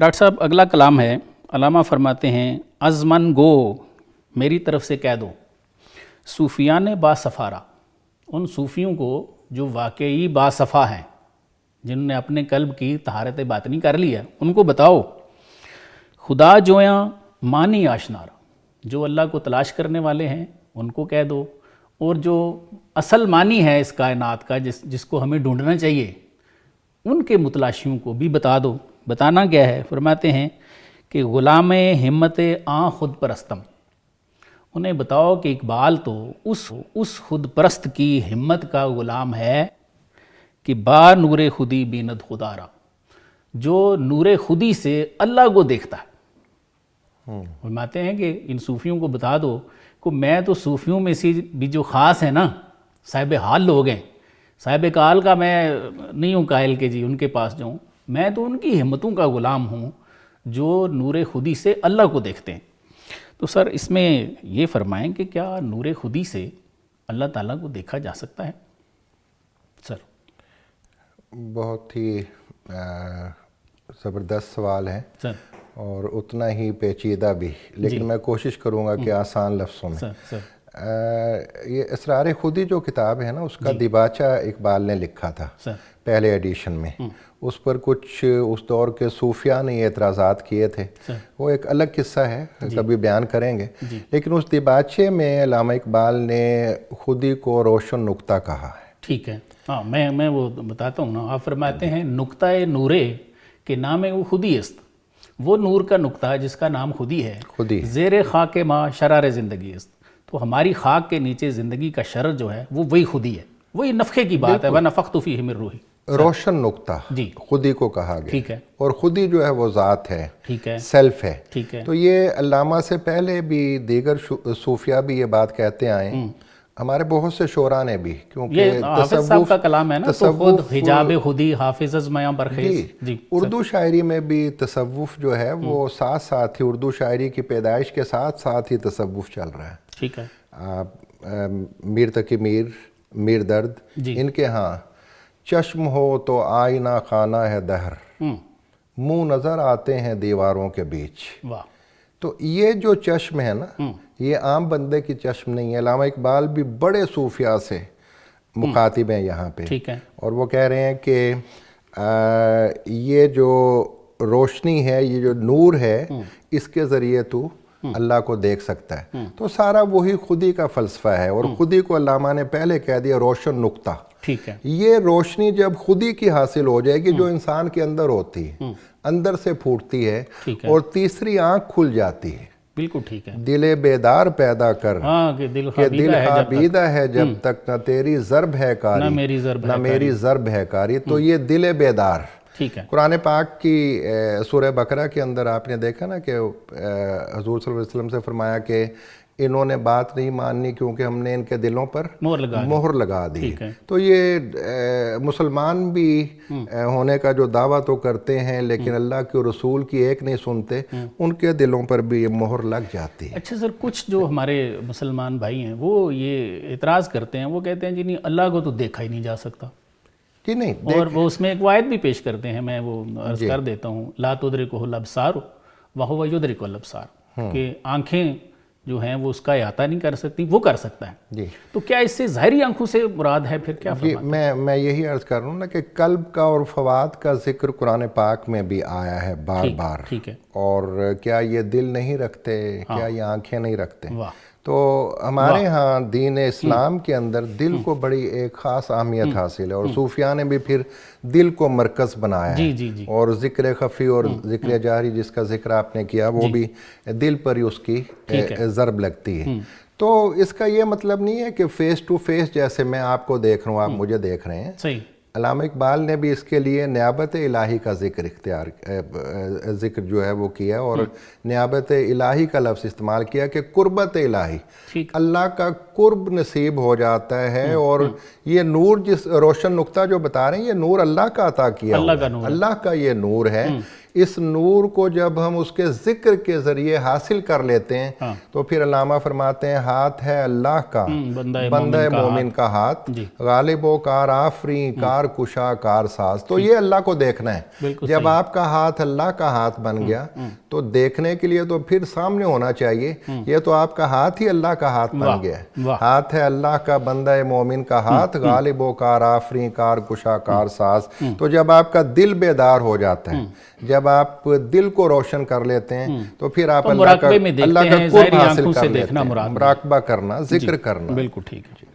Doctor صاحب اگلا کلام ہے، علامہ فرماتے ہیں ازمن گو، میری طرف سے کہہ دو صوفیان با صفارہ، ان صوفیوں کو جو واقعی با صفا ہیں، جنہوں نے اپنے قلب کی طہارت باطنی کر لی ہے، ان کو بتاؤ خدا جویاں مانی آشنار، جو اللہ کو تلاش کرنے والے ہیں ان کو کہہ دو، اور جو اصل مانی ہے اس کائنات کا، جس کو ہمیں ڈھونڈنا چاہیے، ان کے متلاشیوں کو بھی بتا دو۔ بتانا کیا ہے؟ فرماتے ہیں کہ غلام ہمت آن خود پرستم، انہیں بتاؤ کہ اقبال تو اس خود پرست کی ہمت کا غلام ہے کہ با نور خودی بیند خدارا، جو نور خودی سے اللہ کو دیکھتا ہے۔ فرماتے ہیں کہ ان صوفیوں کو بتا دو کہ میں تو صوفیوں میں سے بھی جو خاص ہیں نا، صاحب حال لوگ ہیں، صاحب کال کا میں نہیں ہوں قائل کہ جی ان کے پاس جاؤں، میں تو ان کی ہمتوں کا غلام ہوں جو نور خودی سے اللہ کو دیکھتے ہیں۔ تو سر اس میں یہ فرمائیں کہ کیا نور خودی سے اللہ تعالیٰ کو دیکھا جا سکتا ہے؟ سر بہت ہی زبردست سوال ہے سر، اور اتنا ہی پیچیدہ بھی، لیکن میں کوشش کروں گا کہ آسان لفظوں میں۔ سر یہ اسرار خودی جو کتاب ہے نا، اس کا دیباچہ اقبال نے لکھا تھا سر پہلے ایڈیشن میں۔ اس پر کچھ اس دور کے صوفیاء نے یہ اعتراضات کیے تھے، وہ ایک الگ قصہ ہے، کبھی بیان کریں گے۔ لیکن اس دیباچے میں علامہ اقبال نے خودی کو روشن نقطہ کہا ہے۔ ٹھیک ہے، ہاں میں وہ بتاتا ہوں نا۔ آپ فرماتے ہیں نقطۂ نورے کے نام وہ خودی است، وہ نور کا نقطہ ہے جس کا نام خودی ہے، خودی زیر خاک ما شرار زندگی است، تو ہماری خاک کے نیچے زندگی کا شرر جو ہے وہ وہی خودی ہے، وہی نفخے کی بات ہے، وَنَفَخْتُ فِيهِ مِن روحی، روشن نقطہ خودی کو کہا گیا۔ ٹھیک ہے، اور خودی جو ہے وہ ذات ہے، ٹھیک ہے، سیلف ہے۔ ٹھیک ہے، تو یہ علامہ سے پہلے بھی دیگر صوفیاء بھی یہ بات کہتے آئے، ہمارے بہت سے شعراء نے بھی، کیونکہ یہ حافظ صاحب کا کلام ہے نا، تو خود حجاب خودی حافظ از میاں برخیز۔ جی، اردو شاعری میں بھی تصوف جو ہے وہ ساتھ ساتھ ہی، اردو شاعری کی پیدائش کے ساتھ ساتھ ہی تصوف چل رہا ہے۔ ٹھیک ہے، میر تقی میر، میر درد، ان کے ہاں چشم ہو تو آئینہ خانہ ہے دہر، منہ نظر آتے ہیں دیواروں کے بیچ۔ واہ، تو یہ جو چشم ہے نا، یہ عام بندے کی چشم نہیں ہے۔ علامہ اقبال بھی بڑے صوفیاء سے مخاطب ہیں یہاں پہ، ٹھیک ہے، اور وہ کہہ رہے ہیں کہ یہ جو روشنی ہے، یہ جو نور ہے، اس کے ذریعے تو اللہ کو دیکھ سکتا ہے۔ تو سارا وہی خودی کا فلسفہ ہے، اور خودی کو علامہ نے پہلے کہہ دیا روشن نقطہ۔ ٹھیک ہے، یہ روشنی جب خودی کی حاصل ہو جائے گی، جو انسان کے اندر ہوتی ہے، اندر سے پھوٹتی ہے، اور تیسری آنکھ کھل جاتی ہے۔ بالکل ٹھیک ہے، دل بیدار پیدا کر ہاں کہ دل خابیدہ ہے جب تک، نہ تیری ضرب ہے کاری، نہ میری ضرب ہے کاری۔ تو یہ دل بیدار، ٹھیک ہے، قرآن پاک کی سورہ بقرہ کے اندر آپ نے دیکھا نا کہ حضور صلی اللہ علیہ وسلم سے فرمایا کہ انہوں نے بات نہیں ماننی کیونکہ ہم نے ان کے دلوں پر مہر لگا دی۔ تو یہ مسلمان بھی ہونے کا جو دعویٰ تو کرتے ہیں، لیکن اللہ کے رسول کی ایک نہیں سنتے، ان کے دلوں پر بھی یہ مہر لگ جاتی ہے۔ اچھا سر، کچھ جو ہمارے مسلمان بھائی ہیں وہ یہ اعتراض کرتے ہیں، وہ کہتے ہیں جی نہیں، اللہ کو تو دیکھا ہی نہیں جا سکتا، جی نہیں، اور وہ اس میں ایک آیت بھی پیش کرتے ہیں، میں وہ عرض کر دیتا ہوں، لا تدرکہ الابصار وہو یدرک الابصار، کہ آنکھیں جو ہیں وہ اس کا احاطہ نہیں کر سکتی، وہ کر سکتا ہے۔ جی، تو کیا اس سے ظاہری آنکھوں سے مراد ہے پھر کیا جی فرماتے ہیں؟ میں یہی عرض کر رہا ہوں نا کہ قلب کا اور فواد کا ذکر قرآن پاک میں بھی آیا ہے بار بار، ٹھیک ہے، اور کیا یہ دل نہیں رکھتے، کیا یہ آنکھیں نہیں رکھتے؟ واہ، تو ہمارے ہاں دین اسلام کے اندر دل کو بڑی ایک خاص اہمیت حاصل ہے، اور صوفیاء نے بھی پھر دل کو مرکز بنایا ہے، جی، اور ذکر خفی اور ذکر جاری جس کا ذکر آپ نے کیا، وہ بھی دل پر ہی اس کی ضرب لگتی ہے۔ تو اس کا یہ مطلب نہیں ہے کہ فیس ٹو فیس جیسے میں آپ کو دیکھ رہا ہوں، آپ مجھے دیکھ رہے ہیں۔ صحیح، علامہ اقبال نے بھی اس کے لیے نیابت الہی کا ذکر جو ہے وہ کیا، اور نیابت الہی کا لفظ استعمال کیا کہ قربت الہی، اللہ کا قرب نصیب ہو جاتا ہے۔ اور یہ نور، جس روشن نقطہ جو بتا رہے ہیں، یہ نور اللہ کا عطا کیا ہوا ہے، اللہ کا یہ نور ہے، اس نور کو جب ہم اس کے ذکر کے ذریعے حاصل کر لیتے ہیں تو پھر علامہ فرماتے ہیں ہاتھ ہے اللہ کا، بندہ مومن کا ہاتھ، غالب و کار آفری، کار کشا، کار ساز. تو یہ اللہ کو دیکھنا ہے. جب آپ کا ہاتھ اللہ کا ہاتھ بن گیا تو دیکھنے کے لیے تو پھر سامنے ہونا چاہیے. یہ تو آپ کا ہاتھ ہی اللہ کا ہاتھ بن گیا ہے. ہاتھ ہے اللہ کا، بندہ مومن کا ہاتھ، غالب و کار آفری، کار کشا، کار ساز. تو جب آپ کا دل بیدار ہو جاتا ہے، جب آپ دل کو روشن کر لیتے ہیں تو پھر آپ اللہ کا قرب حاصل کر لیتے ہیں. مراقبہ کرنا، ذکر کرنا. بالکل ٹھیک ہے.